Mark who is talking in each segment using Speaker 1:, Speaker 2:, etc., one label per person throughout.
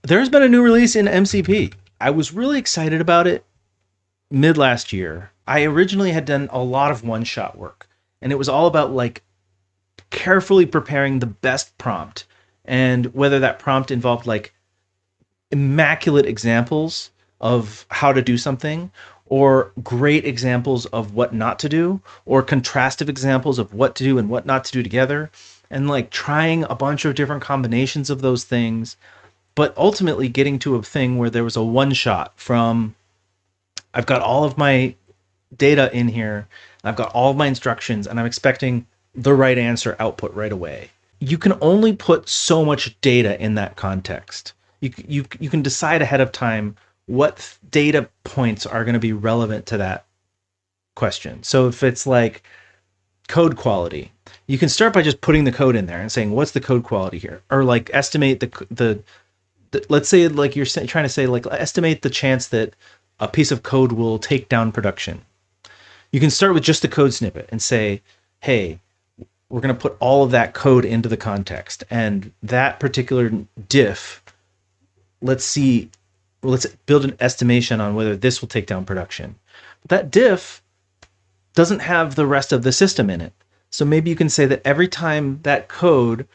Speaker 1: There's been a new release in MCP. I was really excited about it mid last year. I originally had done a lot of one shot work, and it was all about like carefully preparing the best prompt, and whether that prompt involved like immaculate examples of how to do something, or great examples of what not to do, or contrastive examples of what to do and what not to do together, and like trying a bunch of different combinations of those things, but ultimately getting to a thing where there was a one shot from I've got all of my data in here, I've got all of my instructions, and I'm expecting the right answer output right away. You can only put so much data in that context. You can decide ahead of time what data points are going to be relevant to that question. So if it's like code quality, you can start by just putting the code in there and saying, what's the code quality here? Or like estimate the let's say like you're trying to say like estimate the chance that a piece of code will take down production. You can start with just the code snippet and say, hey, we're going to put all of that code into the context, and that particular diff, let's build an estimation on whether this will take down production. But that diff doesn't have the rest of the system in it. So maybe you can say that every time that code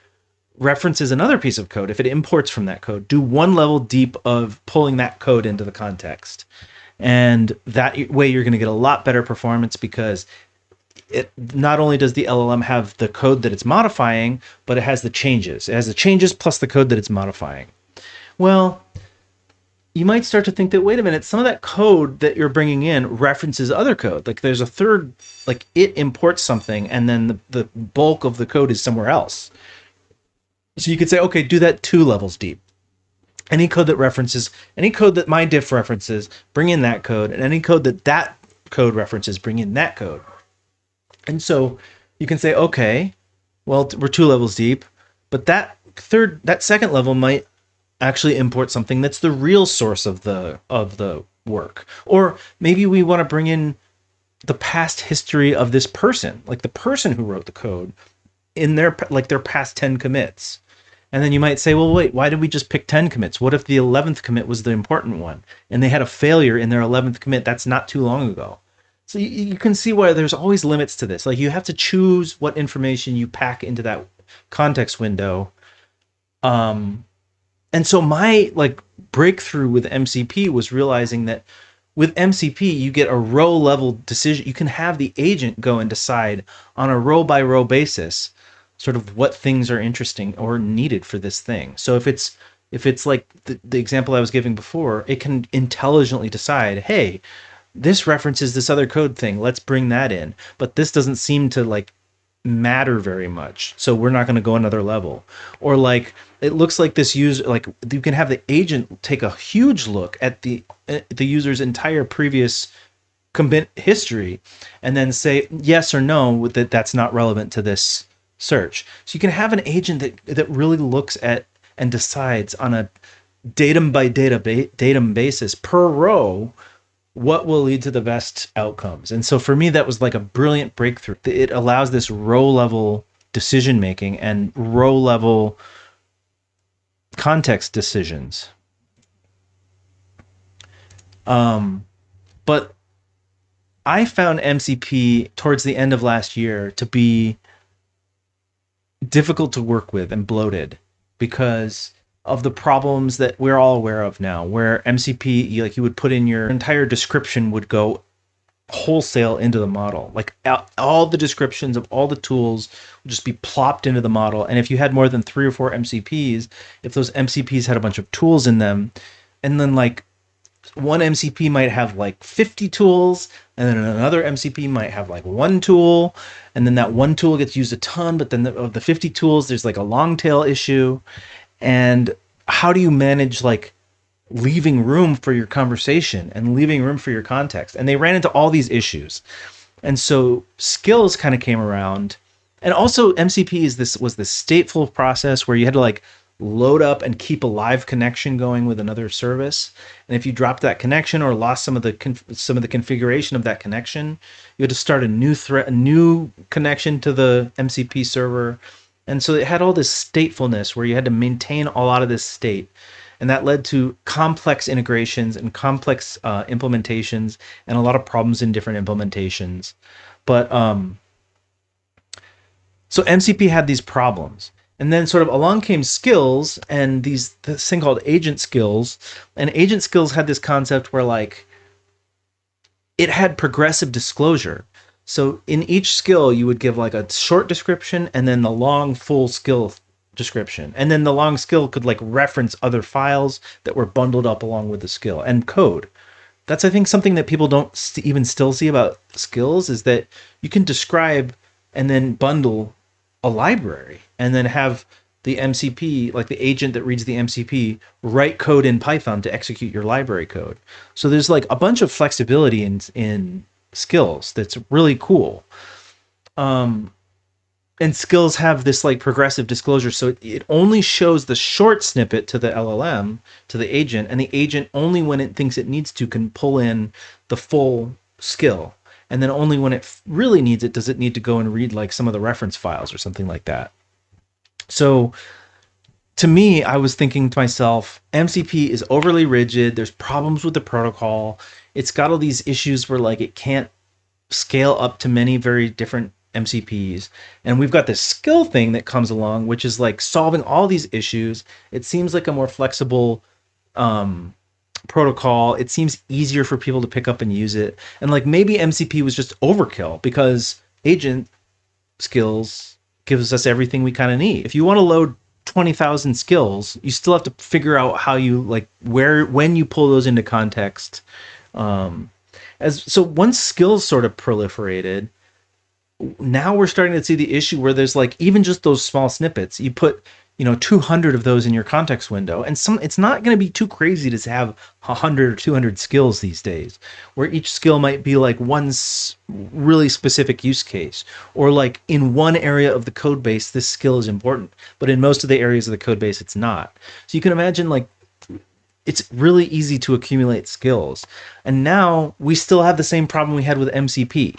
Speaker 1: references another piece of code, if it imports from that code, do one level deep of pulling that code into the context. And that way you're going to get a lot better performance, because it not only does the LLM have the code that it's modifying, but it has the changes. It has the changes plus the code that it's modifying. Well, you might start to think that, wait a minute, some of that code that you're bringing in references other code. Like there's a third, like it imports something, and then the bulk of the code is somewhere else. So you could say, okay, do that 2 levels deep. Any code that my diff references, bring in that code, and any code that code references, bring in that code. And so you can say, okay, well, we're 2 levels deep, but that second level might actually import something that's the real source of the work. Or maybe we want to bring in the past history of this person, like the person who wrote the code in their past 10 commits. And then you might say, well, wait, why did we just pick 10 commits? What if the 11th commit was the important one and they had a failure in their 11th commit? That's not too long ago. So you can see why there's always limits to this. Like you have to choose what information you pack into that context window. And so my like breakthrough with MCP was realizing that with MCP, you get a row level decision. You can have the agent go and decide on a row by row basis sort of what things are interesting or needed for this thing. So if it's like the example I was giving before, it can intelligently decide, hey, this references this other code thing, let's bring that in. But this doesn't seem to like matter very much, so we're not going to go another level. Or like it looks like this user, like you can have the agent take a huge look at the user's entire previous commit history and then say yes or no that's not relevant to this search. So you can have an agent that really looks at and decides on a datum by datum basis per row what will lead to the best outcomes. And so for me, that was like a brilliant breakthrough. It allows this row level decision making and row level context decisions. But I found MCP towards the end of last year to be difficult to work with and bloated because of the problems that we're all aware of now, where MCP, you would put in your entire description would go wholesale into the model. Like all the descriptions of all the tools would just be plopped into the model. And if you had more than 3 or 4 MCPs, if those MCPs had a bunch of tools in them, and then like one MCP might have like 50 tools, and then another MCP might have like 1 tool, and then that 1 tool gets used a ton, but then of the 50 tools, there's like a long tail issue. And how do you manage like leaving room for your conversation and leaving room for your context? And they ran into all these issues. And so skills kind of came around. And also MCP was this stateful process where you had to like load up and keep a live connection going with another service. And if you dropped that connection or lost some of the configuration of that connection, you had to start a new connection to the MCP server. And so it had all this statefulness where you had to maintain a lot of this state. And that led to complex integrations and complex implementations and a lot of problems in different implementations. But so MCP had these problems. And then sort of along came skills and this thing called agent skills. And agent skills had this concept where like it had progressive disclosure. So in each skill, you would give like a short description and then the long full skill description. And then the long skill could like reference other files that were bundled up along with the skill and code. That's, I think, something that people don't even still see about skills is that you can describe and then bundle a library and then have the MCP, like the agent that reads the MCP, write code in Python to execute your library code. So there's like a bunch of flexibility in skills that's really cool. And skills have this like progressive disclosure, so it only shows the short snippet to the LLM, to the agent, and the agent only when it thinks it needs to can pull in the full skill, and then only when it really needs it does it need to go and read like some of the reference files or something like that. So to me, I was thinking to myself, MCP is overly rigid, there's problems with the protocol, it's got all these issues where like it can't scale up to many very different MCPs. And we've got this skill thing that comes along, which is like solving all these issues. It seems like a more flexible protocol. It seems easier for people to pick up and use it. And like maybe MCP was just overkill because agent skills gives us everything we kind of need. If you want to load 20,000 skills, you still have to figure out how you like when you pull those into context. So once skills sort of proliferated, now we're starting to see the issue where there's like even just those small snippets. You put 200 of those in your context window, and it's not going to be too crazy to have 100 or 200 skills these days, where each skill might be like one really specific use case, or like in one area of the code base this skill is important, but in most of the areas of the code base it's not. So you can imagine like it's really easy to accumulate skills, and now we still have the same problem we had with MCP.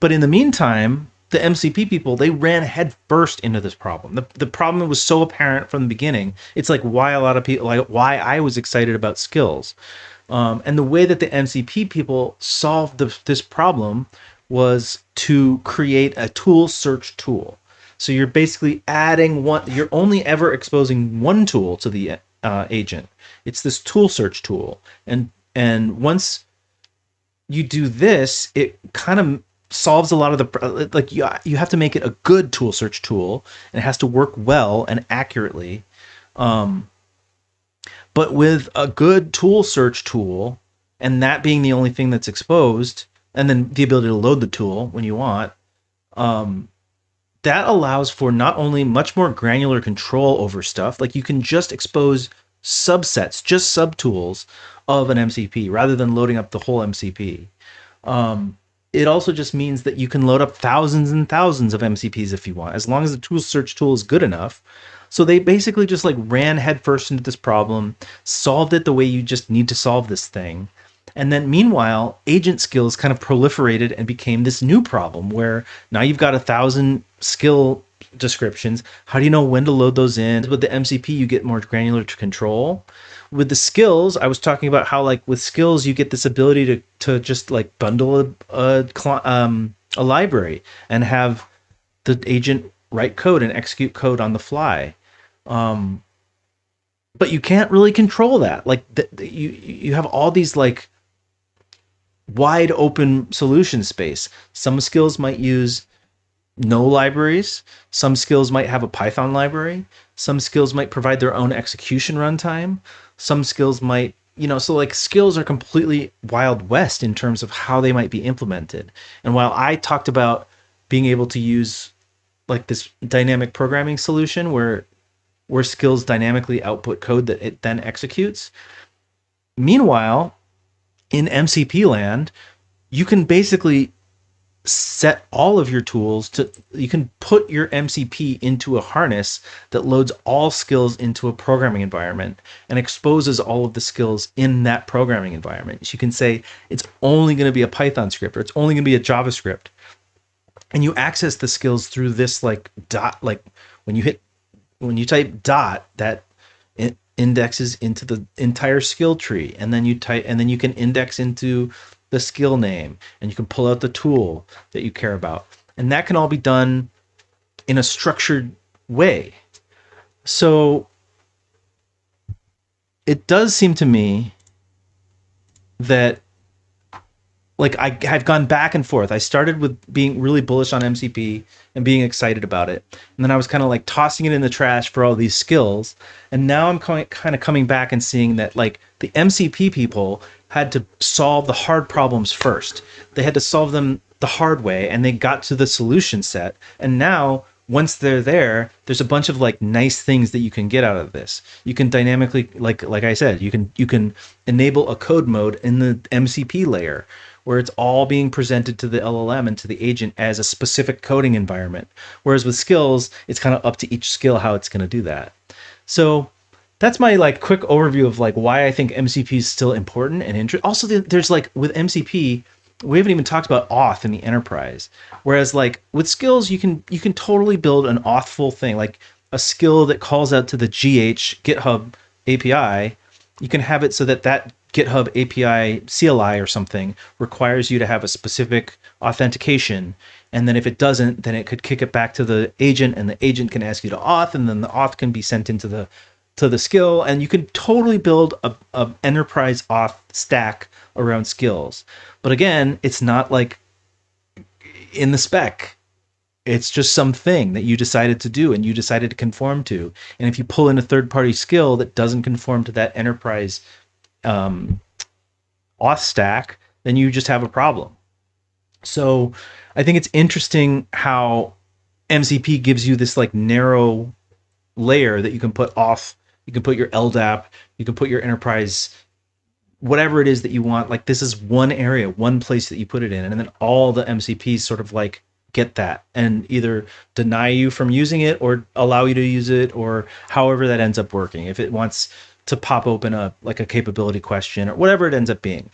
Speaker 1: But in the meantime, the MCP people, they ran head first into this problem. The problem was so apparent from the beginning. It's like why a lot of people, like why I was excited about skills. And the way that the MCP people solved this problem was to create a tool search tool. So you're basically adding you're only ever exposing one tool to the agent. It's this tool search tool. And once you do this, it kind of solves a lot of the like you have to make it a good tool search tool, and it has to work well and accurately. But with a good tool search tool, and that being the only thing that's exposed, and then the ability to load the tool when you want, that allows for not only much more granular control over stuff, like you can just expose subsets, just subtools of an MCP rather than loading up the whole MCP. It also just means that you can load up thousands and thousands of MCPs if you want, as long as the tool search tool is good enough. So they basically just like ran headfirst into this problem, solved it the way you just need to solve this thing. And then meanwhile, agent skills kind of proliferated and became this new problem where now you've got 1,000 skill descriptions. How do you know when to load those in? With the MCP, you get more granular to control. With the skills, I was talking about how like with skills, you get this ability to just like bundle a library and have the agent write code and execute code on the fly. But you can't really control that. Like you have all these like wide open solution space. Some skills might use no libraries. Some skills might have a Python library. Some skills might provide their own execution runtime. Some skills might, so like skills are completely Wild West in terms of how they might be implemented. And while I talked about being able to use like this dynamic programming solution where skills dynamically output code that it then executes, meanwhile, in MCP land, you can basically set all of your tools to, you can put your MCP into a harness that loads all skills into a programming environment and exposes all of the skills in that programming environment. So you can say it's only going to be a Python script, or it's only going to be a JavaScript, and you access the skills through this like dot, like when you hit, when you type dot, that indexes into the entire skill tree, and then you type, and then you can index into the skill name, and you can pull out the tool that you care about, and that can all be done in a structured way. So it does seem to me that, like, I've gone back and forth. I started with being really bullish on MCP and being excited about it, and then I was kind of like tossing it in the trash for all these skills. And now I'm kind of coming back and seeing that, like, the MCP people had to solve the hard problems first. They had to solve them the hard way, and they got to the solution set. And now, once they're there, there's a bunch of like nice things that you can get out of this. You can dynamically, like I said, you can enable a code mode in the MCP layer, where it's all being presented to the LLM and to the agent as a specific coding environment. Whereas with skills, it's kind of up to each skill how it's going to do that. So that's my like quick overview of like why I think MCP is still important and interesting. Also, there's like with MCP, we haven't even talked about auth in the enterprise. Whereas like with skills, you can totally build an authful thing, like a skill that calls out to the GitHub API. You can have it so that that GitHub API CLI or something requires you to have a specific authentication. And then if it doesn't, then it could kick it back to the agent, and the agent can ask you to auth, and then the auth can be sent into the skill. And you can totally build a enterprise auth stack around skills. But again, it's not like in the spec. It's just something that you decided to do and you decided to conform to. And if you pull in a third-party skill that doesn't conform to that enterprise auth stack, then you just have a problem. So I think it's interesting how MCP gives you this like narrow layer that you can put off. You can put your LDAP, you can put your enterprise, whatever it is that you want. Like, this is one area, one place that you put it in, and then all the MCPs sort of like get that and either deny you from using it or allow you to use it, or however that ends up working. If it wants to pop open a like a capability question or whatever it ends up being.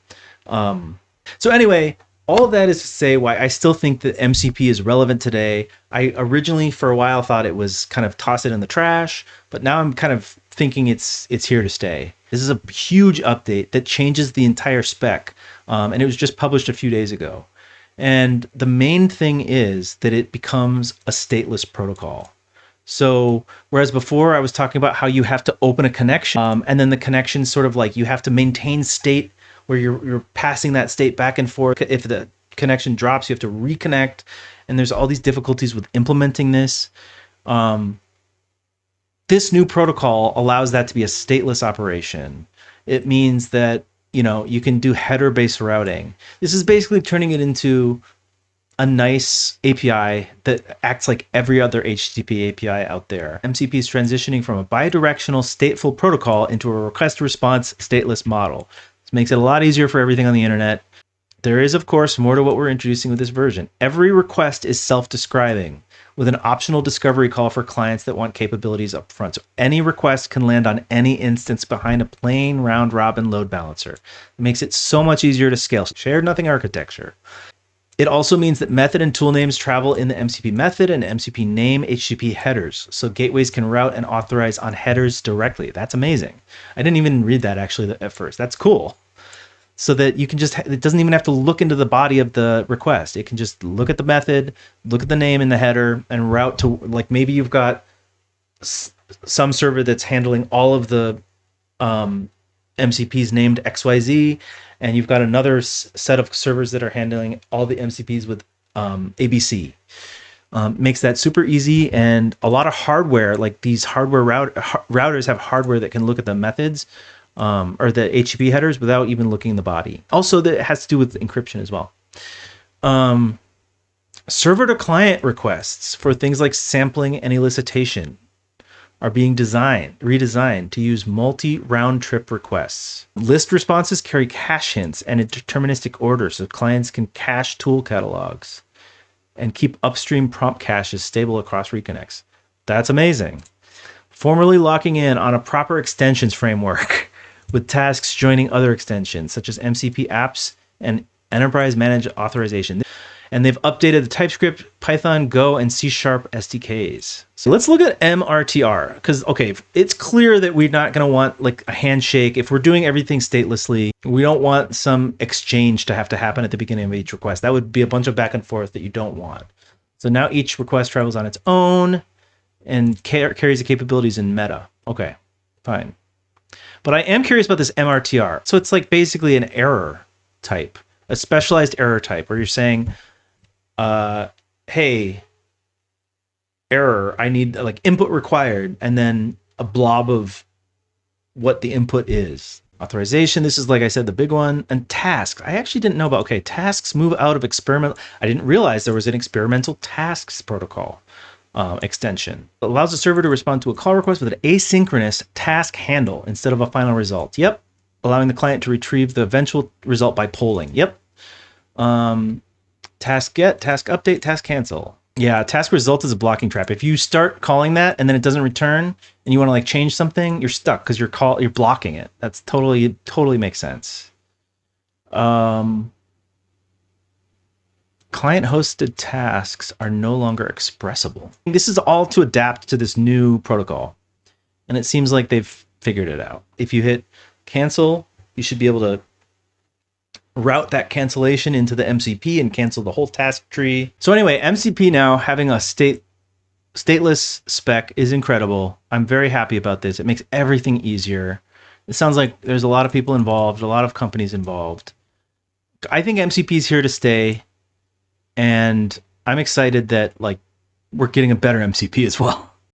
Speaker 1: So anyway, all of that is to say why I still think that MCP is relevant today. I originally, for a while, thought it was kind of toss it in the trash, but now I'm kind of thinking it's here to stay. This is a huge update that changes the entire spec, and it was just published a few days ago. And the main thing is that it becomes a stateless protocol. So whereas before I was talking about how you have to open a connection, and then the connection sort of like you have to maintain state where you're passing that state back and forth. If the connection drops, you have to reconnect, and there's all these difficulties with implementing this. This new protocol allows that to be a stateless operation. It means that, you know, you can do header-based routing. This is basically turning it into a nice API that acts like every other HTTP API out there. MCP is transitioning from a bidirectional stateful protocol into a request-response stateless model. This makes it a lot easier for everything on the internet. There is, of course, more to what we're introducing with this version. Every request is self-describing, with an optional discovery call for clients that want capabilities up front. So any request can land on any instance behind a plain round-robin load balancer. It makes it so much easier to scale. Shared nothing architecture. It also means that method and tool names travel in the MCP method and MCP name HTTP headers. So gateways can route and authorize on headers directly. That's amazing. I didn't even read that actually at first. That's cool. So that you can just, it doesn't even have to look into the body of the request. It can just look at the method, look at the name in the header, and route to, like, maybe you've got some server that's handling all of the MCPs named XYZ, and you've got another set of servers that are handling all the MCPs with ABC. Makes that super easy, and a lot of hardware, like these hardware routers have hardware that can look at the methods or the HTTP headers without even looking in the body. Also, that has to do with encryption as well. Server to client requests for things like sampling and elicitation are being redesigned to use multi-round trip requests. List responses carry cache hints and a deterministic order, so clients can cache tool catalogs. and keep upstream prompt caches stable across reconnects. That's amazing. Formally locking in on a proper extensions framework with tasks joining other extensions such as MCP apps and enterprise managed authorization. And they've updated the TypeScript, Python, Go, and C# SDKs. So let's look at MRTR because, okay, it's clear that we're not going to want like a handshake. If we're doing everything statelessly, we don't want some exchange to have to happen at the beginning of each request. That would be a bunch of back and forth that you don't want. So now each request travels on its own and carries the capabilities in meta. Okay, fine. But I am curious about this MRTR. So it's like basically an error type, a specialized error type where you're saying, hey, error, I need like input required, and then a blob of what the input is. Authorization, this is like I said, the big one. And tasks, I actually didn't know about. Okay, tasks move out of experimental. I didn't realize there was an experimental tasks protocol extension. It allows the server to respond to a call request with an asynchronous task handle instead of a final result. Yep. Allowing the client to retrieve the eventual result by polling. Yep. Task get, task update, task cancel. Yeah, task result is a blocking trap. If you start calling that and then it doesn't return and you want to like change something, you're stuck because you're blocking it. That's totally makes sense. Client-hosted tasks are no longer expressible. This is all to adapt to this new protocol. And it seems like they've figured it out. If you hit cancel, you should be able to route that cancellation into the MCP and cancel the whole task tree. So anyway, MCP now having a stateless spec is incredible. I'm very happy about this. It makes everything easier. It sounds like there's a lot of people involved, a lot of companies involved. I think MCP is here to stay. And I'm excited that like we're getting a better MCP as well.